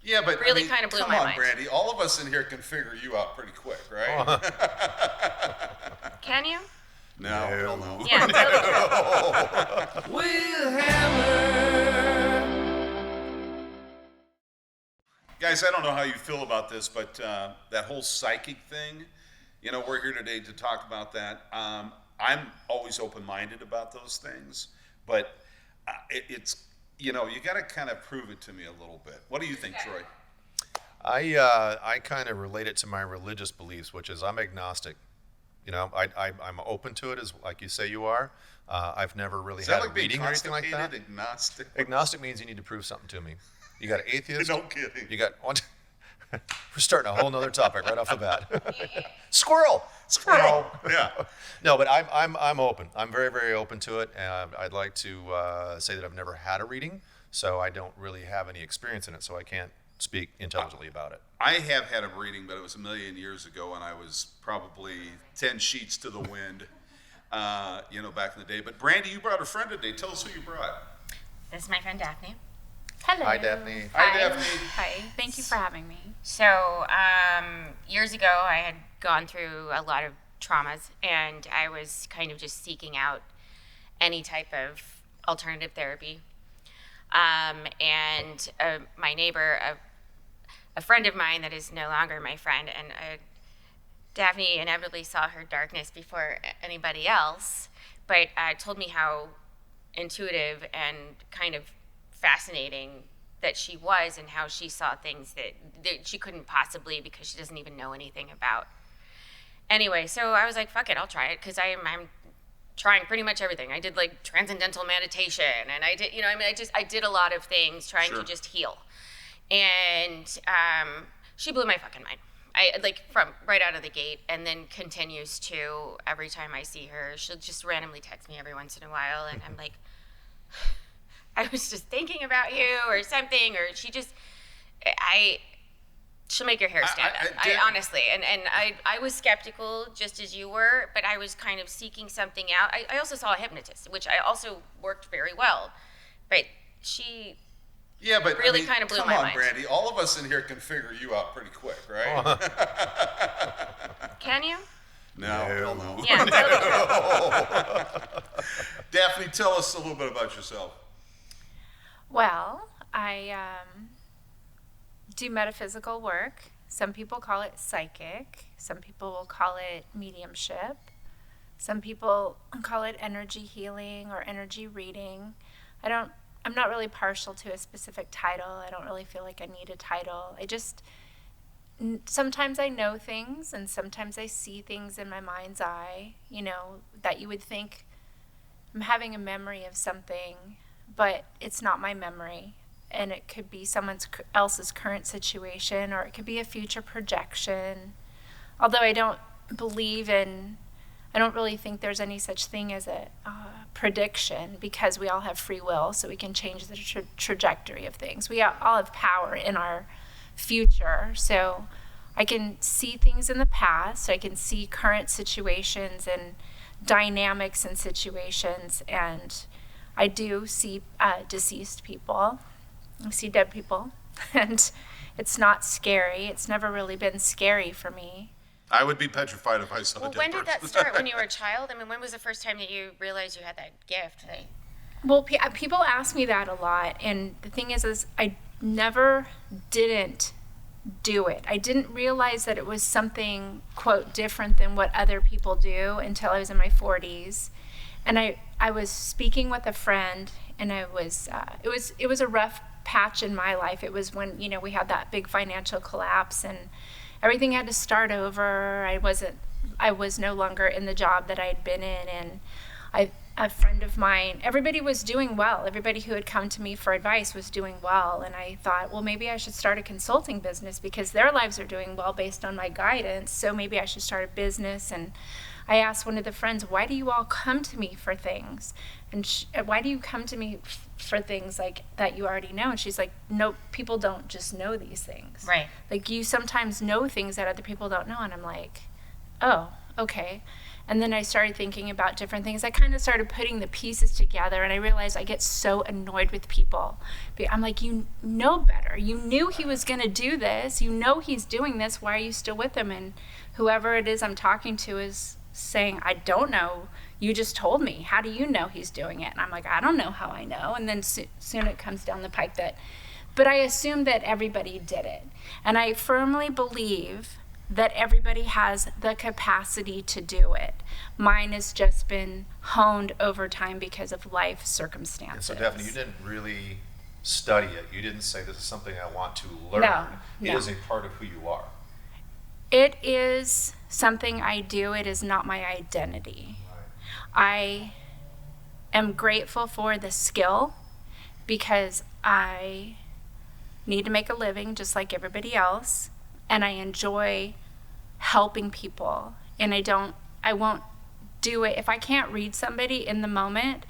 Yeah, but really kind of blew my mind. Come on, Brandi. All of us in here can figure you out pretty quick, right? Can you? No, hell no. Yeah, totally true. We'll hammer. Guys, I don't know how you feel about this, but that whole psychic thing, we're here today to talk about that. I'm always open-minded about those things, but it's, you got to kind of prove it to me a little bit. What do you think, Troy? I kind of relate it to my religious beliefs, which is I'm agnostic. I'm open to it, as like you say you are. I've never really had a reading or anything like that. Agnostic? Agnostic means you need to prove something to me. You got an atheist. No kidding. You got one. We're starting a whole nother topic right off the bat. Squirrel. Yeah. No, but I'm open. I'm very, very open to it. I'd like to say that I've never had a reading, so I don't really have any experience in it, so I can't speak intelligently about it. I have had a reading, but it was a million years ago, and I was probably 10 sheets to the wind, back in the day. But Brandi, you brought a friend today. Tell us who you brought. This is my friend Daphne. Hello. Hi, Daphne. Hi, Daphne. Hi. Thank you for having me. So, years ago, I had gone through a lot of traumas, and I was kind of just seeking out any type of alternative therapy. And my neighbor, a friend of mine that is no longer my friend, and Daphne inevitably saw her darkness before anybody else, but told me how intuitive and kind of fascinating that she was, and how she saw things that she couldn't possibly, because she doesn't even know anything about. Anyway, so I was like, fuck it, I'll try it, because I'm trying pretty much everything. I did like transcendental meditation, and I did, I did a lot of things trying to just heal. And she blew my fucking mind. From right out of the gate, and then continues to every time I see her. She'll just randomly text me every once in a while, and I'm like, I was just thinking about you or something, or she'll make your hair stand up. I honestly, and I was skeptical just as you were, but I was kind of seeking something out. I also saw a hypnotist, which I also worked very well, but she really kind of blew my mind. Come on, Brandi. All of us in here can figure you out pretty quick, right? Can you? No, hell no. Yeah, totally true. Daphne, tell us a little bit about yourself. Well, I do metaphysical work. Some people call it psychic. Some people will call it mediumship. Some people call it energy healing or energy reading. I'm not really partial to a specific title. I don't really feel like I need a title. Sometimes I know things, and sometimes I see things in my mind's eye, that you would think I'm having a memory of something, but it's not my memory. And it could be someone else's current situation, or it could be a future projection. Although I don't really think there's any such thing as a prediction, because we all have free will, so we can change the trajectory of things. We all have power in our future, so I can see things in the past, I can see current situations and dynamics in situations, and I do see deceased people. I see dead people, and it's not scary. It's never really been scary for me. I would be petrified if I saw a dead person. When did that start? When you were a child? When was the first time that you realized you had that gift? Well, people ask me that a lot, and the thing is I never didn't do it. I didn't realize that it was something, quote, different than what other people do until I was in my 40s. And I was speaking with a friend, and it was a rough patch in my life. It was when, we had that big financial collapse, and everything had to start over. I was no longer in the job that I had been in, and a friend of mine, everybody was doing well. Everybody who had come to me for advice was doing well, and I thought, well, maybe I should start a consulting business, because their lives are doing well based on my guidance, so maybe I should start a business. And I asked one of the friends, why do you all come to me for things? And why do you come to me for things like that you already know? And she's like, no, people don't just know these things. Right. Like, you sometimes know things that other people don't know. And I'm like, oh, okay. And then I started thinking about different things. I kind of started putting the pieces together, and I realized I get so annoyed with people. I'm like, you know better. You knew he was going to do this. You know he's doing this. Why are you still with him? And whoever it is I'm talking to is saying, I don't know. You just told me. How do you know he's doing it? And I'm like, I don't know how I know. And then soon it comes down the pike that, but I assumed that everybody did it. And I firmly believe that everybody has the capacity to do it. Mine has just been honed over time because of life circumstances. And so, Daphne, you didn't really study it. You didn't say this is something I want to learn. No. It is a part of who you are. It is something I do. It is not my identity. I am grateful for the skill because I need to make a living just like everybody else. And I enjoy helping people, and I won't do it if I can't read somebody in the moment.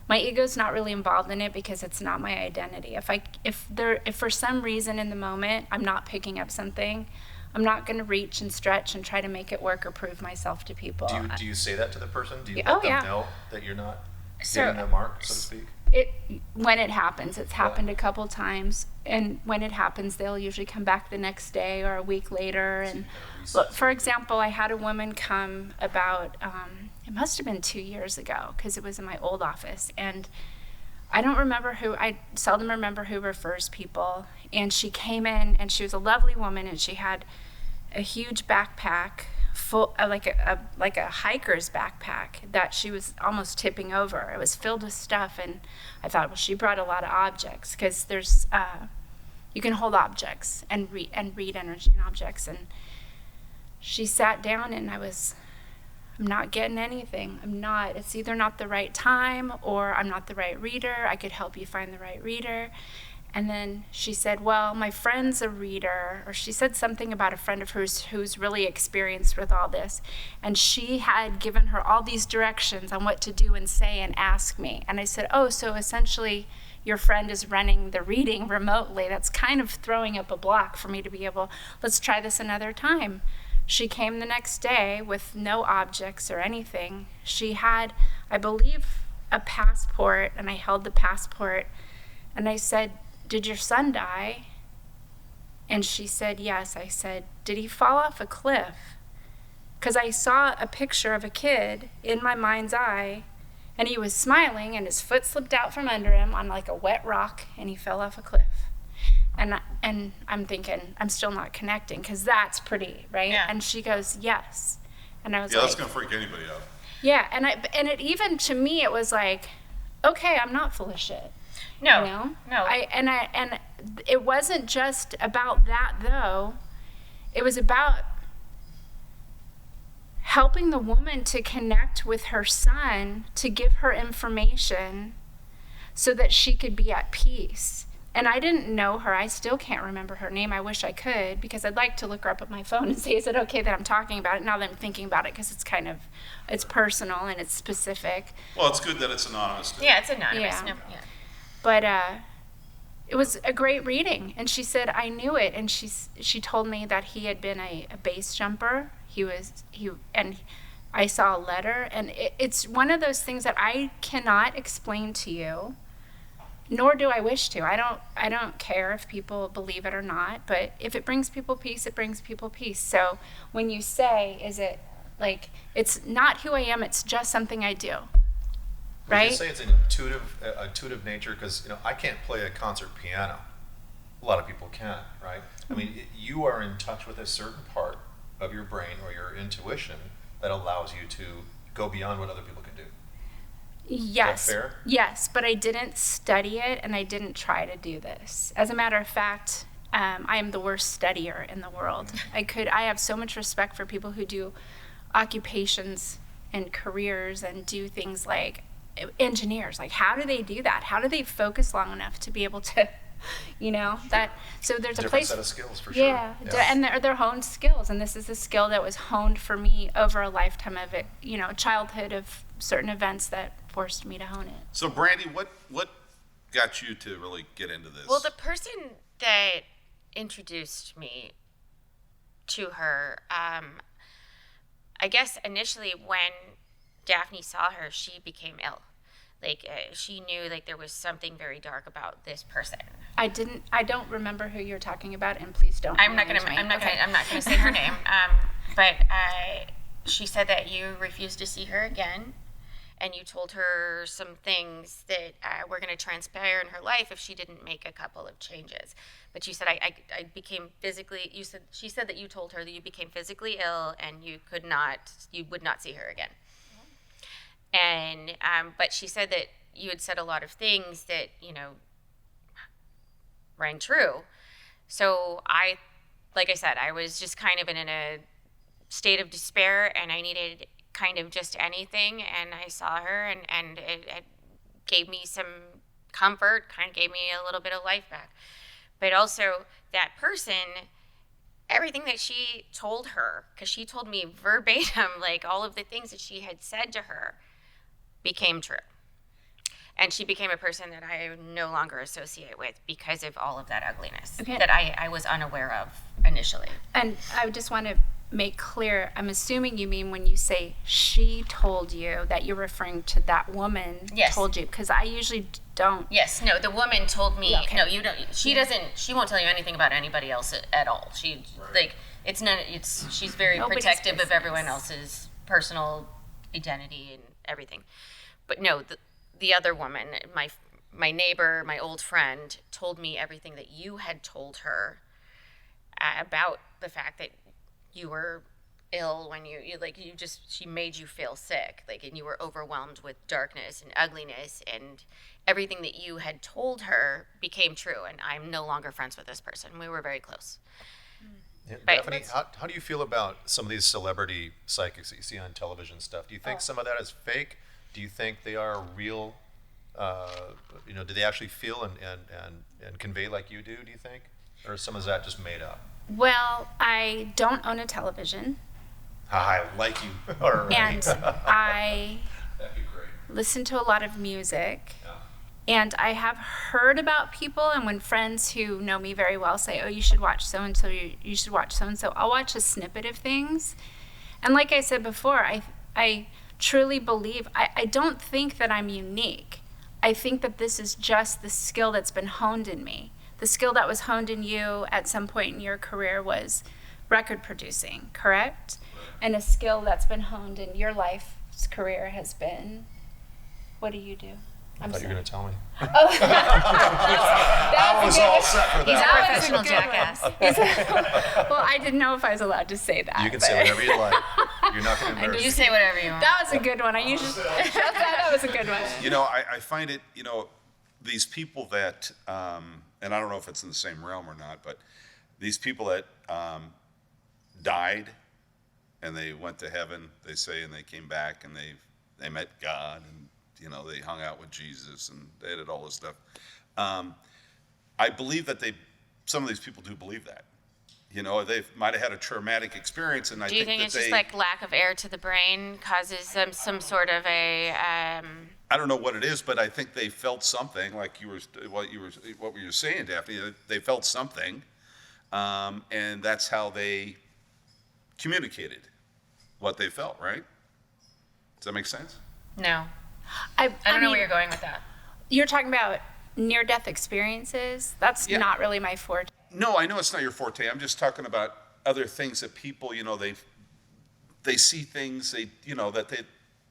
My ego's not really involved in it because it's not my identity. If for some reason in the moment I'm not picking up something, I'm not going to reach and stretch and try to make it work or prove myself to people. Do you say that to the person? Do you Oh, let them yeah. know that you're not So- getting that mark, so to speak? When it happens, it's happened a couple times, and when it happens, they'll usually come back the next day or a week later. And look, for example, I had a woman come about, it must have been 2 years ago, because it was in my old office, and I seldom remember who refers people. And she came in, and she was a lovely woman, and she had a huge backpack full, like a hiker's backpack that she was almost tipping over. It was filled with stuff, and I thought, well, she brought a lot of objects, because there's you can hold objects and read energy in objects. And she sat down, and I'm not getting anything. It's either not the right time or I'm not the right reader. I could help you find the right reader. And then she said, well, my friend's a reader, or she said something about a friend of hers who's really experienced with all this. And she had given her all these directions on what to do and say and ask me. And I said, oh, so essentially your friend is running the reading remotely. That's kind of throwing up a block for me to be able, let's try this another time. She came the next day with no objects or anything. She had, I believe, a passport, and I held the passport, and I said, did your son die? And she said, yes. I said, did he fall off a cliff? Because I saw a picture of a kid in my mind's eye, and he was smiling, and his foot slipped out from under him on like a wet rock, and he fell off a cliff. And I'm thinking, I'm still not connecting, because that's pretty, right? Yeah. And she goes, yes. And I was Yeah, like, that's gonna freak anybody out. yeah. And it even, to me, it was like, okay, I'm not full of shit. No, You know? no. And it wasn't just about that, though. It was about helping the woman to connect with her son, to give her information so that she could be at peace. And I didn't know her. I still can't remember her name. I wish I could, because I'd like to look her up on my phone and say, is it okay that I'm talking about it now that I'm thinking about it, because it's personal and it's specific. Well, it's good that it's anonymous. Too. Yeah, it's anonymous. Yeah. No, yeah. But it was a great reading, and she said I knew it, and she told me that he had been a base jumper. And I saw a letter, and it's one of those things that I cannot explain to you, nor do I wish to. I don't care if people believe it or not, but if it brings people peace, it brings people peace. So when you say, is it like, it's not who I am, it's just something I do. Right? Would you say it's an intuitive nature? Because I can't play a concert piano. A lot of people can, right? I mean, you are in touch with a certain part of your brain or your intuition that allows you to go beyond what other people can do. Yes. Is that fair? Yes, but I didn't study it, and I didn't try to do this. As a matter of fact, I am the worst studier in the world. I have so much respect for people who do occupations and careers and do things like engineers. Like, how do they do that? How do they focus long enough to be able to, that? So there's a Different place. set of skills for Yeah, sure. and they're honed skills, and this is a skill that was honed for me over a lifetime of it. Childhood of certain events that forced me to hone it. So, Brandi, what got you to really get into this? Well, the person that introduced me to her, I I guess initially when Daphne saw her, she became ill. Like she knew like there was something very dark about this person. I don't remember who you're talking about, and please don't. I'm not gonna say her name. But she said that you refused to see her again, and you told her some things that were going to transpire in her life if she didn't make a couple of changes. But you said I became physically. She said that you told her that you became physically ill and you would not see her again. And but she said that you had said a lot of things that rang true. So like I said, I was just kind of in a state of despair, and I needed kind of just anything. And I saw her, and it gave me some comfort, kind of gave me a little bit of life back. But also that person, everything that she told her, because she told me verbatim, like all of the things that she had said to her became true. And she became a person that I no longer associate with because of all of that ugliness that I was unaware of initially. And I just want to make clear, I'm assuming you mean when you say she told you, that you're referring to that woman told you, because I usually don't. Yes, no, the woman told me, Okay. no, you don't, she won't tell you anything about anybody else at all. She's very Nobody's protective of business. everyone else's personal identity and everything. But no, the other woman, my neighbor, my old friend, told me everything that you had told her about the fact that you were ill when she made you feel sick, and you were overwhelmed with darkness and ugliness, and everything that you had told her became true. And I'm no longer friends with this person. We were very close. Yeah, But- Daphne, how do you feel about some of these celebrity psychics that you see on television stuff? Do you think some of that is fake? Do you think they are real? Do they actually feel and convey like you do you think? Or some of that just made up? Well, I don't own a television, I like you. All right. and I That'd be great. listen to a lot of music. Yeah. And I have heard about people, and when friends who know me very well say, oh, you should watch so-and-so, you should watch so-and-so, I'll watch a snippet of things. And like I said before, I truly believe, I don't think that I'm unique. I think that this is just the skill that's been honed in me. The skill that was honed in you at some point in your career was record producing, correct? And a skill that's been honed in your life's career has been, what do you do? I thought you were going to tell me. That I was all set for He's a that. professional jackass. Well, I didn't know if I was allowed to say that. You can but- say whatever you like. You're not going to embarrass You me. say whatever you want. That was a good one. I usually that was a good one. I find it, these people that, and I don't know if it's in the same realm or not, but these people that died and they went to heaven, they say, and they came back and they met God, and they hung out with Jesus and they did all this stuff. I believe that some of these people do believe that. They might have had a traumatic experience, and Do you think it's just like lack of air to the brain causes them some sort of a? I don't know what it is, but I think they felt something, like what you were saying, Daphne. They felt something, and that's how they communicated what they felt. Right? Does that make sense? No, I I don't know mean, where you're going with that. You're talking about near-death experiences. That's Yeah. not really my forte. No, I know it's not your forte. I'm just talking about other things that people, they see things that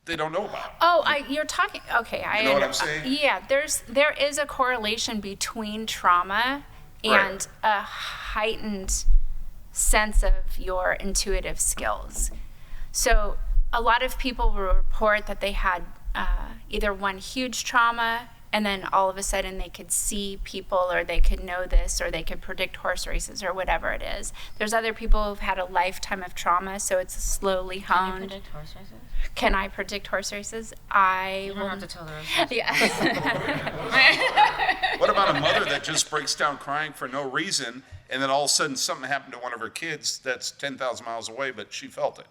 they don't know about. Oh, you're talking. Okay, I know what I'm saying? Yeah, there is a correlation between trauma and a heightened sense of your intuitive skills. So a lot of people will report that they had either one huge trauma, and then all of a sudden they could see people, or they could know this, or they could predict horse races, or whatever it is. There's other people who've had a lifetime of trauma, so it's slowly honed. Predict horse races? Can I predict horse races? You don't have to tell the rest. Yeah. What about a mother that just breaks down crying for no reason, and then all of a sudden something happened to one of her kids that's 10,000 miles away, but she felt it?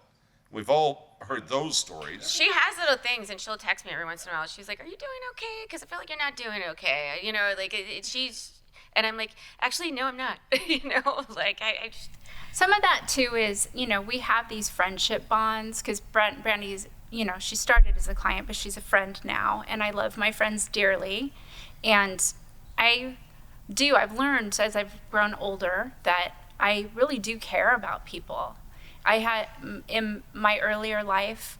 We've all heard those stories. She has little things, and she'll text me every once in a while. She's like, "Are you doing okay? Because I feel like you're not doing okay." Mm-hmm. She's, and I'm like, "Actually, no, I'm not." I just, Some of that too is, we have these friendship bonds because Brandy's, she started as a client, but she's a friend now, and I love my friends dearly. And I've learned as I've grown older that I really do care about people. I had, in my earlier life,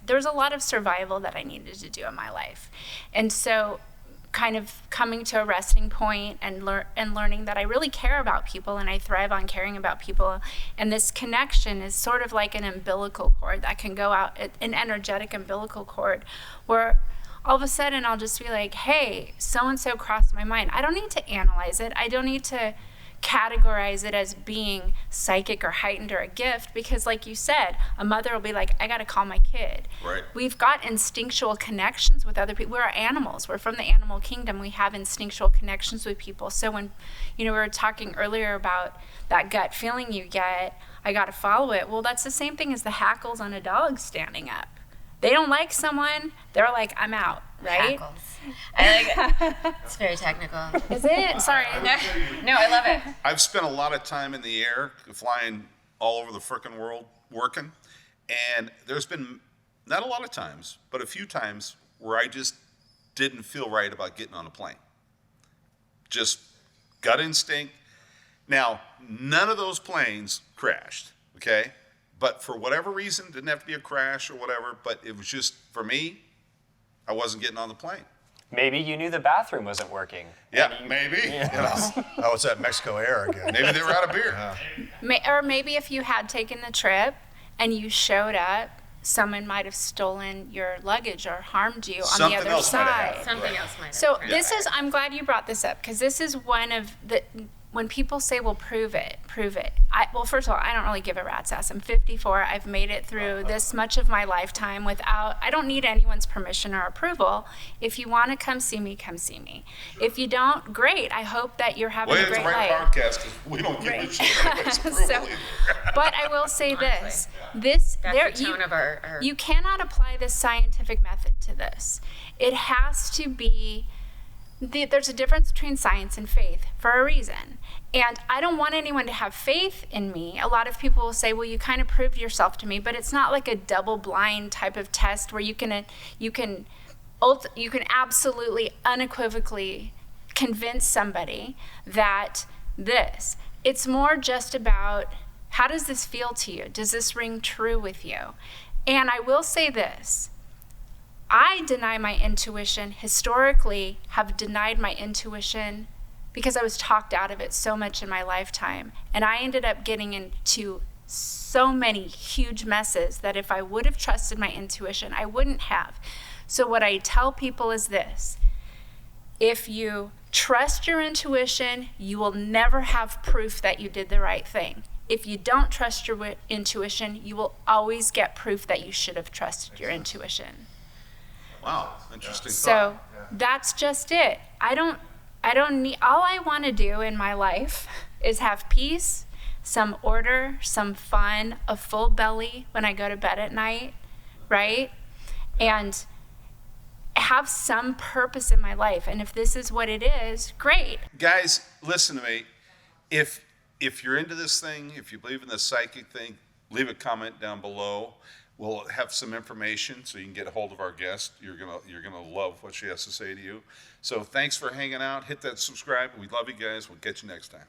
there was a lot of survival that I needed to do in my life. And so kind of coming to a resting point and learning that I really care about people and I thrive on caring about people. And this connection is sort of like an umbilical cord that can go out, an energetic umbilical cord, where all of a sudden I'll just be like, hey, so-and-so crossed my mind. I don't need to analyze it. I don't need to categorize it as being psychic or heightened or a gift, because like you said, a mother will be like, I got to call my kid. Right. We've got instinctual connections with other people. We're animals. We're from the animal kingdom. We have instinctual connections with people. So when, we were talking earlier about that gut feeling you get, I got to follow it. Well, that's the same thing as the hackles on a dog standing up. They don't like someone, they're like, I'm out, right? Hackles. I like it. It's very technical. Is it? Sorry. No, I love it. I've spent a lot of time in the air, flying all over the frickin' world, working, and there's been not a lot of times, but a few times where I just didn't feel right about getting on a plane. Just gut instinct. Now, none of those planes crashed, okay? But for whatever reason, didn't have to be a crash or whatever, but it was just, for me, I wasn't getting on the plane. Maybe you knew the bathroom wasn't working. Yeah, maybe. Oh, it's that Mexico Air again. Maybe they were out of beer. Or maybe if you had taken the trip and you showed up, someone might have stolen your luggage or harmed you on Something the other else might have side. happened. Something else might have. So I'm glad you brought this up, because this is one of the, when people say, well, prove it. Well, first of all, I don't really give a rat's ass. I'm 54. I've made it through this much of my lifetime I don't need anyone's permission or approval. If you want to come see me, come see me. Sure. If you don't, great. I hope that you're having a great life. Podcast, because we don't give a shit anybody's approval either. But I will say this. That's the tone of our... You cannot apply this scientific method to this. It has to be... There's a difference between science and faith for a reason. And I don't want anyone to have faith in me. A lot of people will say, well, you kind of proved yourself to me, but it's not like a double-blind type of test where you can absolutely, unequivocally convince somebody that this. It's more just about, how does this feel to you? Does this ring true with you? And I will say this. I deny my intuition, historically have denied my intuition because I was talked out of it so much in my lifetime. And I ended up getting into so many huge messes that if I would have trusted my intuition, I wouldn't have. So what I tell people is this: if you trust your intuition, you will never have proof that you did the right thing. If you don't trust your intuition, you will always get proof that you should have trusted your intuition. Wow, interesting So thought. that's just it. I don't need, all I want to do in my life is have peace, some order, some fun, a full belly when I go to bed at night, right? And have some purpose in my life. And if this is what it is, great. Guys, listen to me. If you're into this thing, if you believe in the psychic thing, leave a comment down below. We'll have some information so you can get a hold of our guest. You're gonna love what she has to say to you. So thanks for hanging out. Hit that subscribe. We love you guys. We'll get you next time.